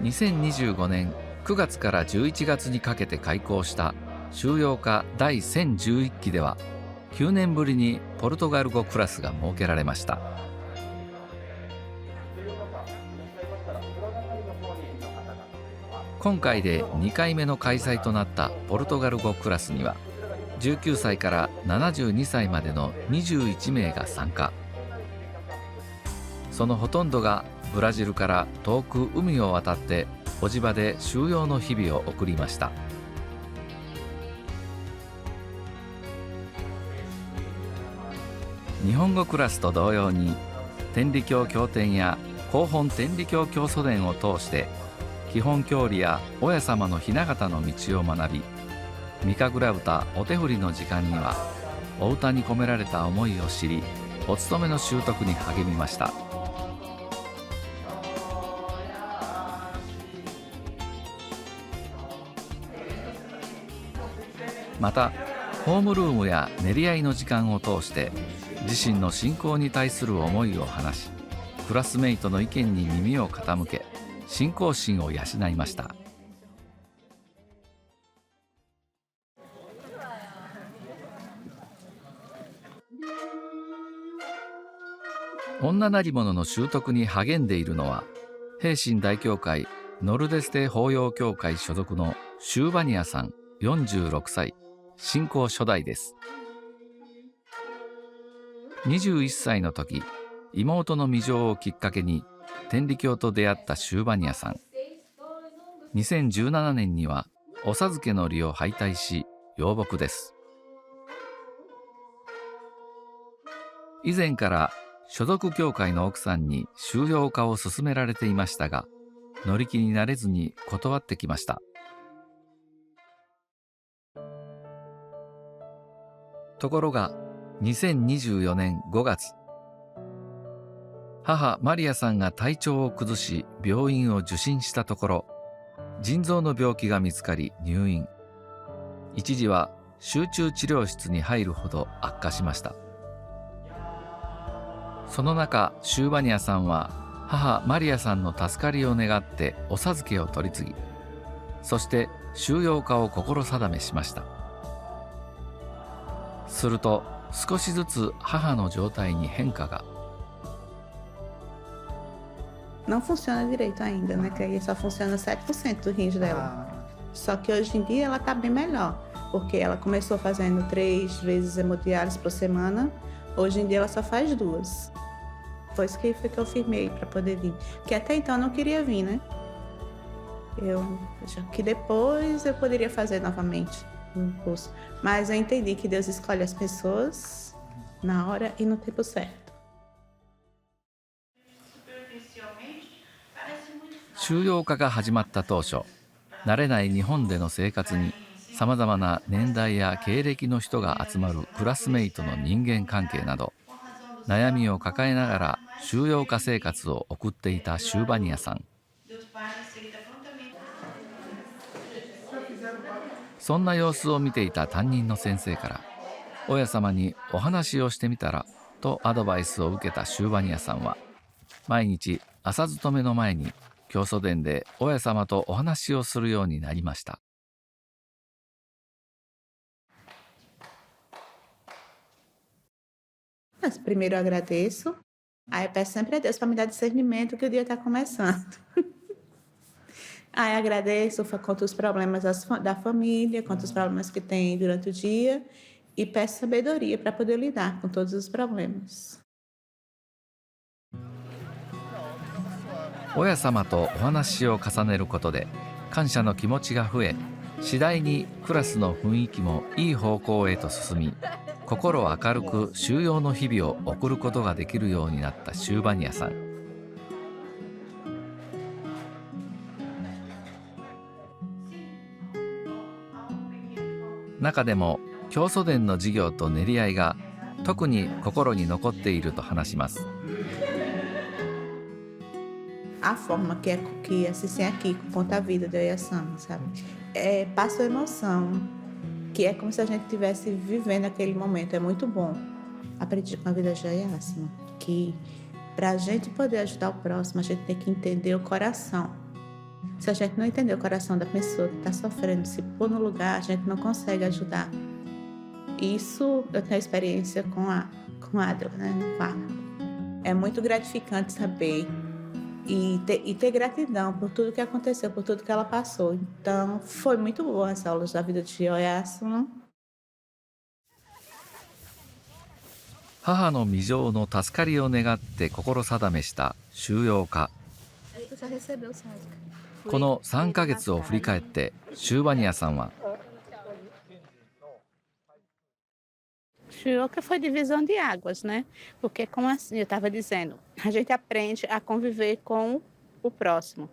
2025年9月から11月にかけて開校した修養科第1011期では、9年ぶりにポルトガル語クラスが設けられました。今回で2回目の開催となったポルトガル語クラスには、19歳から72歳までの21名が参加。そのほとんどがブラジルから遠く海を渡って叔父場で修養の日々を送りました。日本語クラスと同様に、天理教経典や広本天理教教祖伝を通して基本教理や親様の雛形の道を学び、御神楽歌お手振りの時間にはお歌に込められた思いを知り、お勤めの習得に励みました。またホームルームや練り合いの時間を通して自身の信仰に対する思いを話し、クラスメイトの意見に耳を傾け、信仰心を養いました。女なり者の習得に励んでいるのは、平信大教会ノルデステ法要協会所属のシューバニアさん46歳、信仰初代です。21歳の時、妹の未成をきっかけに天理教と出会ったシューバニアさん。2017年にはお授けの礼を拝戴し養牧です。以前から所属教会の奥さんに修養科を勧められていましたが、乗り気になれずに断ってきました。ところが2024年5月、母マリアさんが体調を崩し病院を受診したところ、腎臓の病気が見つかり入院。一時は集中治療室に入るほど悪化しました。その中、シューバニアさんは母マリアさんの助かりを願ってお授けを取り次ぎ、そして修養科を心定めしました。すると少しずつ母の状態に変化が。Não funciona direito ainda, né? Que aí só funciona 7% do rins dela. Só que hoje em dia ela tá bem melhor, porque ela começou fazendo 3 vezes hemodiálise por semana. Hoje em dia ela só faz 2. Foi isso que eu firmei para poder vir. Porque até então eu não queria vir, né? Que depois eu poderia fazer novamente um curso. Mas eu entendi que Deus escolhe as pessoas na hora e no tempo certo.修養科が始まった当初、慣れない日本での生活にさまざまな年代や経歴の人が集まるクラスメイトの人間関係など、悩みを抱えながら修養科生活を送っていたシューバニアさん。そんな様子を見ていた担任の先生から、親様にお話をしてみたらとアドバイスを受けたシューバニアさんは、毎日朝勤めの前に教祖殿で親様とお話をするようになりました。Mas primeiro eu agradeço, aí eu peço sempre a Deus para me dar discernimento que o dia está começando. Aí agradeço, conto os problemas da família, conto os problemas que tem durante o dia e peço sabedoria para poder lidar com todos os problemas. 親様とお話を重ねることで感謝の気持ちが増え、次第にクラスの雰囲気もいい方向へと進み、心明るく修養の日々を送ることができるようになったシューバニアさん。中でも教祖殿の授業と練り合いが特に心に残っていると話します。A forma que assistem aqui conta a vida da Yasama, sabe? Passa emoção, que é como se a gente estivesse vivendo aquele momento. É muito bom. Aprendi com a vida da Yasama que para a gente poder ajudar o próximo, a gente tem que entender o coração Se a gente não entender o coração da pessoa que está sofrendo, se pôr no lugar, a gente não consegue ajudar. Isso eu tenho experiência com a Adla, né, no quarto. É muito gratificante saber e ter gratidão por tudo que aconteceu, por tudo que ela passou. Então, foi muito boa as aulas da vida de Oyasuna. 母の未情の助かりを願って心定めした収容家。この3ヶ月を振り返ってシューバニアさんは、 Shioka foi divisão de águas, né? Porque, como assim, eu estava dizendo, a gente aprende a conviver com o próximo,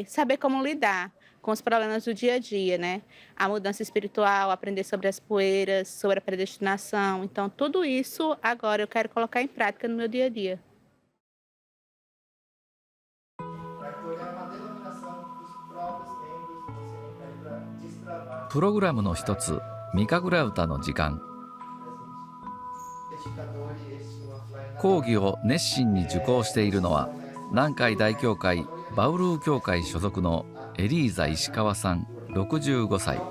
saber como lidar com os problemas do dia a dia, né? A mudança espiritual, aprender sobre as poeiras, sobre a predestinação. Então, tudo isso agora eu quero colocar em prática no meu dia a dia. プログラムの一つ、ミカグラ歌の時間。講義を熱心に受講しているのは、南海大教会バウルー教会所属のエリーザ石川さん65歳。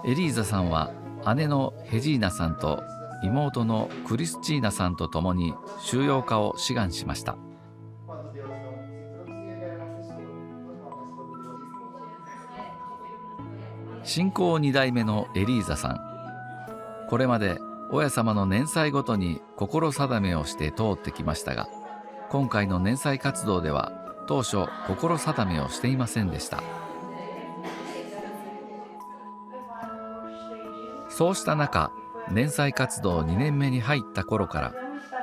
エリーザさんは姉のヘジーナさんと妹のクリスチーナさんと共に収容家を志願しました。信仰2代目のエリーザさん、これまで親様の年祭ごとに心定めをして通ってきましたが、今回の年祭活動では当初心定めをしていませんでした。そうした中、年祭活動2年目に入った頃から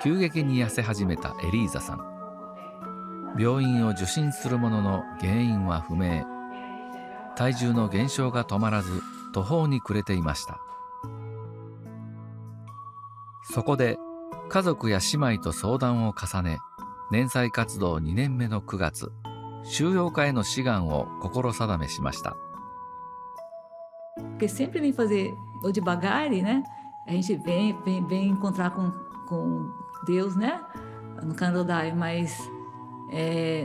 急激に痩せ始めたエリーザさん。病院を受診するものの原因は不明。体重の減少が止まらず途方に暮れていました。そこで家族や姉妹と相談を重ね、年祭活動2年目の9月、収容家への志願を心定めしました。Porque sempre vem fazer o devagar, né? A gente vem encontrar com Deus, né? No Canadá, mas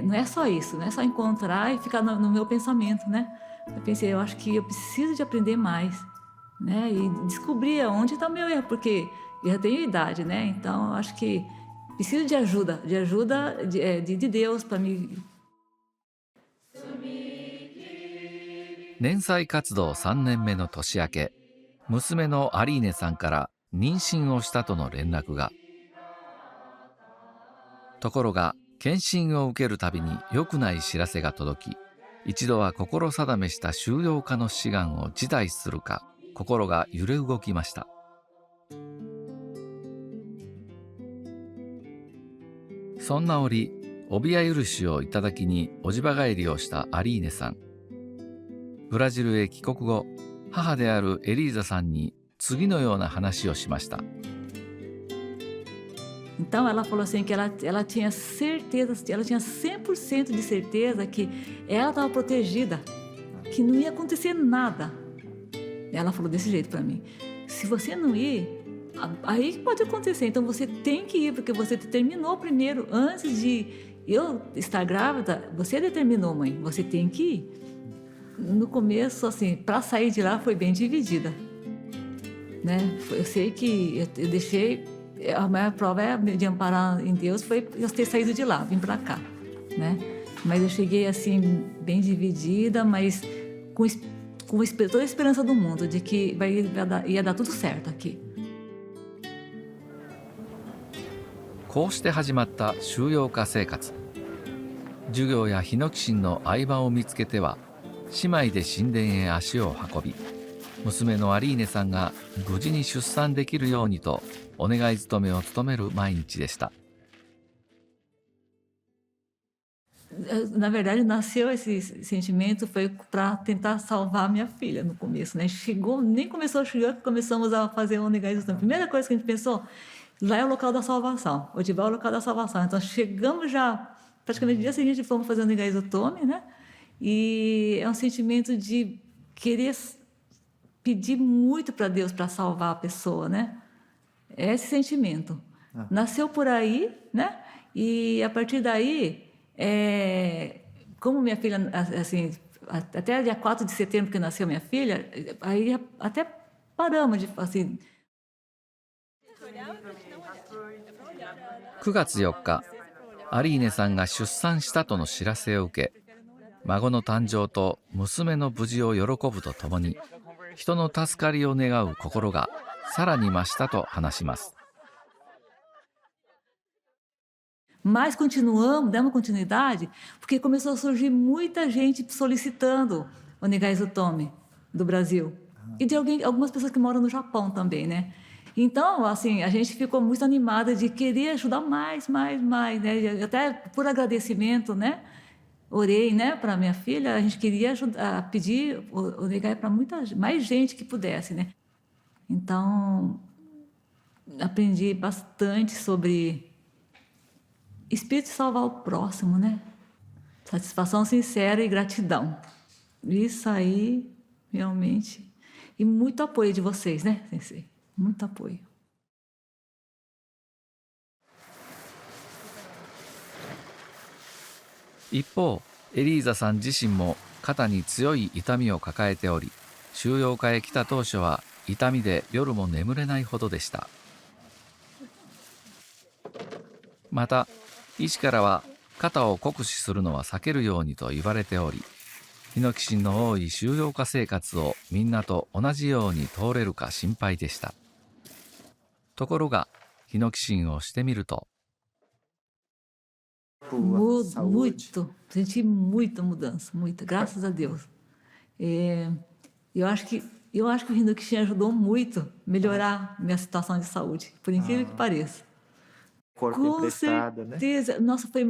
não é só isso, não é só encontrar e ficar no meu pensamento, né? Eu pensei, eu acho que eu preciso de aprender mais, né? E descobrir onde está o meu erro, porque eu já tenho idade, né? Então, eu acho que preciso de ajuda de Deus para me... 年祭活動3年目の年明け、娘のアリーネさんから妊娠をしたとの連絡が。ところが検診を受けるたびに良くない知らせが届き、一度は心定めした収容家の志願を辞退するか、心が揺れ動きました。そんな折、帯や許しをいただきにおじば帰りをしたアリーネさん。ブラジルへ帰国後、母であるエリーザさんに次のような話をしました。Então ela falou assim que ela tinha certeza, ela tinha 100% de certeza que ela estava protegida, que não ia acontecer nada. Ela falou desse jeito para mim: se você não ir, aí pode acontecer. Então você tem que ir, porque você determinou primeiro, antes de eu estar grávida, você determinou, mãe, você tem que ir. No começo, assim, para sair de lá foi bem dividida, né? Eu sei que eu deixei. A maior prova de amparar em Deus foi eu ter saído de lá, vim para cá, né? Mas eu cheguei assim bem dividida, mas com toda a esperança do mundo de que ia dar tudo certo aqui. こうして始まった収容家生活。授業やヒノキシンの合間を見つけては、姉妹で神殿へ足を運び、娘のアリーネさんが無事に出産できるようにとお願い勤めを務める毎日でした。Na verdade, nasceu esse sentimento foi para tentar salvar minha filha no começo, né? Nem começou a chegar, começamos a fazer o negócio. A primeira coisa que a gente pensou, lá é o local da salvação, Odival é o local da salvação. Então chegamos já, praticamente no dia seguinte fomos fazer o Negaizotome, né? E é um sentimento de querer pedir muito para Deus para salvar a pessoa, né? É esse sentimento. Nasceu por aí, né? E a partir daí, como minha filha, assim, até dia 4 de setembro que nasceu minha filha, aí até paramos de, assim... 9月4日、アリーネさんが出産したとの知らせを受け、孫の誕生と娘の無事を喜ぶとともに、人の助かりを願う心がさらに増したと話します。Mas continuamos, damos continuidade, porque começou a surgir muita gente solicitando o Onegaizutome do Brasil. E de algumas pessoas que moram no Japão também, né? Então, assim, a gente ficou muito animada de querer ajudar mais, né? Até por agradecimento, né? Orei, né, para minha filha, a gente queria ajudar, pedir o Onegai para mais gente que pudesse, né? Então, aprendi bastante sobre espírito de salvar o próximo, né? Satisfação sincera e gratidão. Isso aí, realmente. E muito apoio de vocês, né, Sensei? Muito apoio. 一方、エリーザさん自身も肩に強い痛みを抱えており、収容家へ来た当初は痛みで夜も眠れないほどでした。また、医師からは肩を酷使するのは避けるようにと言われており、ヒノキシンの多い収容家生活をみんなと同じように通れるか心配でした。ところが、ヒノキシンをしてみると、Muito, senti muita mudança, muita, graças a Deus. Eu acho que o Hinoki ajudou muito a melhorar minha situação de saúde, por incrível que pareça. Corpo Com emprestado, certeza, né? nossa, foi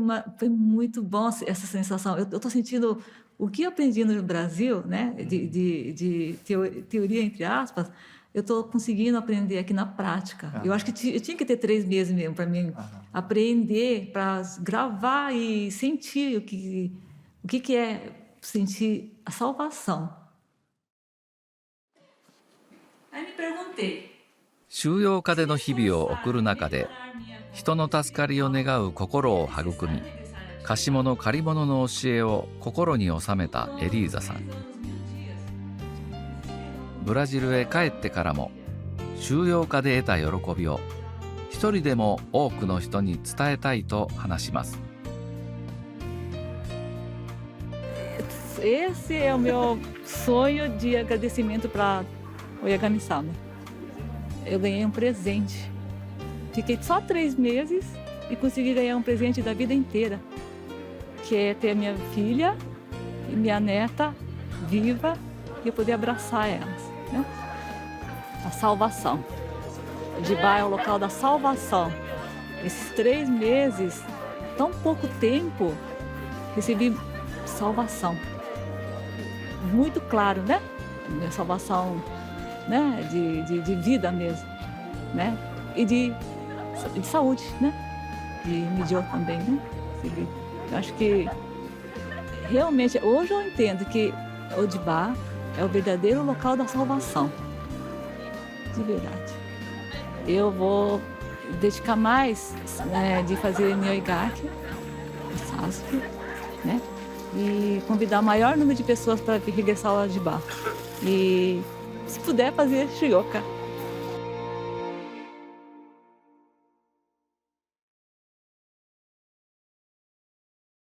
muito bom essa sensação. Eu estou sentindo o que eu aprendi no Brasil, né, de teoria entre aspas, eu estou conseguindo aprender aqui na prática. Eu acho que eu tinha que ter 3 meses mesmo para mim aprender, para gravar e sentir o que é sentir a salvação. Aí me perguntei. 収容下での日々を送る中で、人の助かりを願う心を育み、貸し物借り物の教えを心に収めたエリーザさん。ブラジルへ帰ってからも、収容下で得た喜びを一人でも多くの人に伝えたいと話します。Esse é o meu sonho de agradecimento para o Yagami-sama. Eu ganhei presente. Fiquei só 3 meses e consegui ganhar presente da vida inteira, que é ter minha filha e minha neta viva e eu poder abraçar elas, né? A salvação. Odibá é o local da salvação. Esses 3 meses, tão pouco tempo, recebi salvação. Muito claro, né? Minha salvação, né? De vida mesmo, né? E de saúde, né? De Mijo também, né? Eu acho que realmente, hoje eu entendo que Odibá é o verdadeiro local da salvação. De verdade. Eu vou dedicar mais, né, de fazer Nyoigaki, Sasuke, né? E convidar o maior número de pessoas para regressar ao Odibá. E, se puder, fazer Shiryoka.